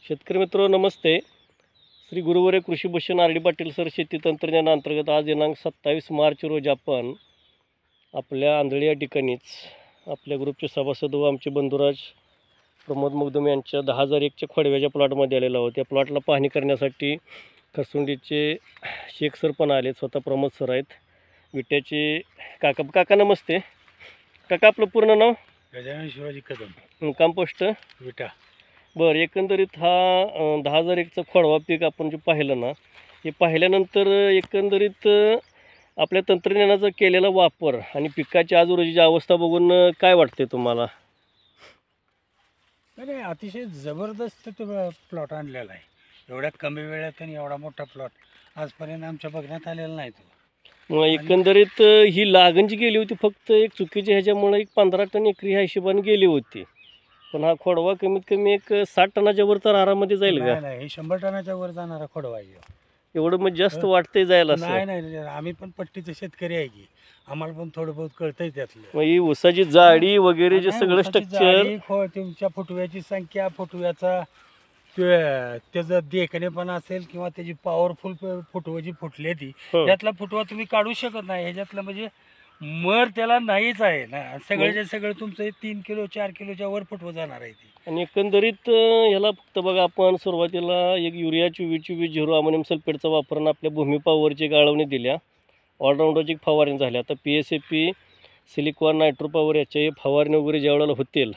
शेतकरी मित्र नमस्ते. श्री गुरुवर्य Krishi Bhushan R D Patil sir शेती तंत्रज्ञानाअंतर्गत आज दिनांक 27 मार्च रोजी आपण आपल्या आंधळी या ठिकाणीच आपल्या ग्रुपचे सभासद व आमचे बंधुराज प्रमोद मुगदम यांच्या 10,001च्या खोडव्याच्या प्लॉटमध्ये आलेलो आहोत. या प्लॉटला पाहणी करण्यासाठी खरसुंडीचे शेख सर पण आले, स्वतः प्रमोद सर आहेत. विट्याचे काका नमस्ते. काका आपलं पूर्ण नाव? गजानन शिवाजी कदम, मुक्काम पोस्ट विटा. बरं, एकंदरीत हा 10,001चा खोडवा पीक आपण जे पाहिलं ना, हे पाहिल्यानंतर एकंदरीत आपल्या तंत्रज्ञानाचा केलेला वापर आणि पिकाची आज रोजीची अवस्था बघून काय वाटते तुम्हाला? नाही, अतिशय जबरदस्त प्लॉट आणलेला आहे. एवढ्या कमी वेळात आणि एवढा मोठा प्लॉट आजपर्यंत आमच्या बघण्यात आलेला नाही. मग एकंदरीत ही लागण जी गेली होती फक्त एक चुकीच्या ह्याच्यामुळे एक 15 टन एकरी ह्या हिशोबाने गेली होती, पण हा खोडवा कमीत कमी एक 60 टनाच्या वर तर आरामामध्ये जाईल का? नाही, हे 100 टनाच्या वर जाणारा खोडवा आहे. एवढं मग जास्त वाटतंय जायला? नाही, आम्ही पण पट्टीचे शेतकरी आहे की आम्हाला पण थोडं बहुत कळतंय त्यातलं. मग ही ऊसाची जाडी वगैरे जे सगळं स्ट्रक्चर, तुमच्या फुटव्याची संख्या, फुटव्याचा त्याचं देखणेपणा असेल किंवा त्याची पॉवरफुल फुटवं जी फुटली ती, त्यातला फुटवा तुम्ही काढू शकत नाही. ह्याच्यातलं म्हणजे मर त्याला नाहीच आहे ना. सगळ्याच्या सगळं तुमचं 3 किलो 4 किलोच्या वर फुटवं जाणार आहे ती. आणि एकंदरीत ह्याला फक्त बघा, आपण सुरुवातीला एक युरिया 24-20 अमोनियम सल्फेटचा वापरून आपल्या भूमी पॉवरची गाळवणी दिल्या, ऑलराऊंडरची फवारणी झाली. आता PSAP, सिलिकॉन, नायट्रो पॉवर याच्या फवारणी वगैरे ज्या वेळेला होतील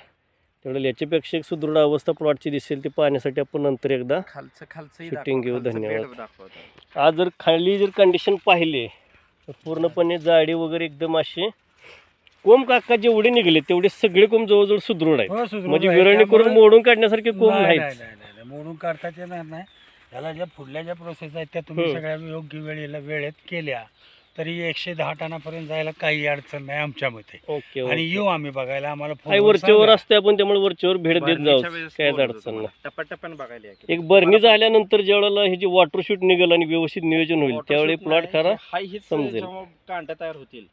त्यावेळेला याच्यापेक्षा एक सुदृढ अवस्था प्लॉटची दिसेल. ते पाहण्यासाठी आपण नंतर एकदा शूटिंग घेऊ. धन्यवाद. आज जर खाली कंडिशन पाहिली तर पूर्णपणे जाडी वगैरे एकदम अशी कोंब काका जेवढे निघले तेवढे सगळे कोंब जवळजवळ सुदृढ आहेत. म्हणजे विरळणी करून मोडून काढण्यासारखे कोंब नाहीत. नाही, मोडून काढताच येणार नाही. त्याला ज्या पुढल्या ज्या प्रोसेस आहेत त्या तुम्ही सगळ्या योग्य वेळेत केल्या तरी 110 टनापर्यंत जायला काही अडचण नाही आमच्या मते. ओके. आणि येऊ आम्ही बघायला. आम्हाला वरच्यावर असते आपण, त्यामुळे वरच्यावर भेट देत जाऊ, काहीच अडचण नाही. टप्प्याटप्प्याने बघायला एक बरणी झाल्यानंतर ज्या वेळेला हे जे वॉटर शूट निघेल आणि व्यवस्थित नियोजन होईल त्यावेळी प्लॉट खरा समजेल. कांड्या तयार होतील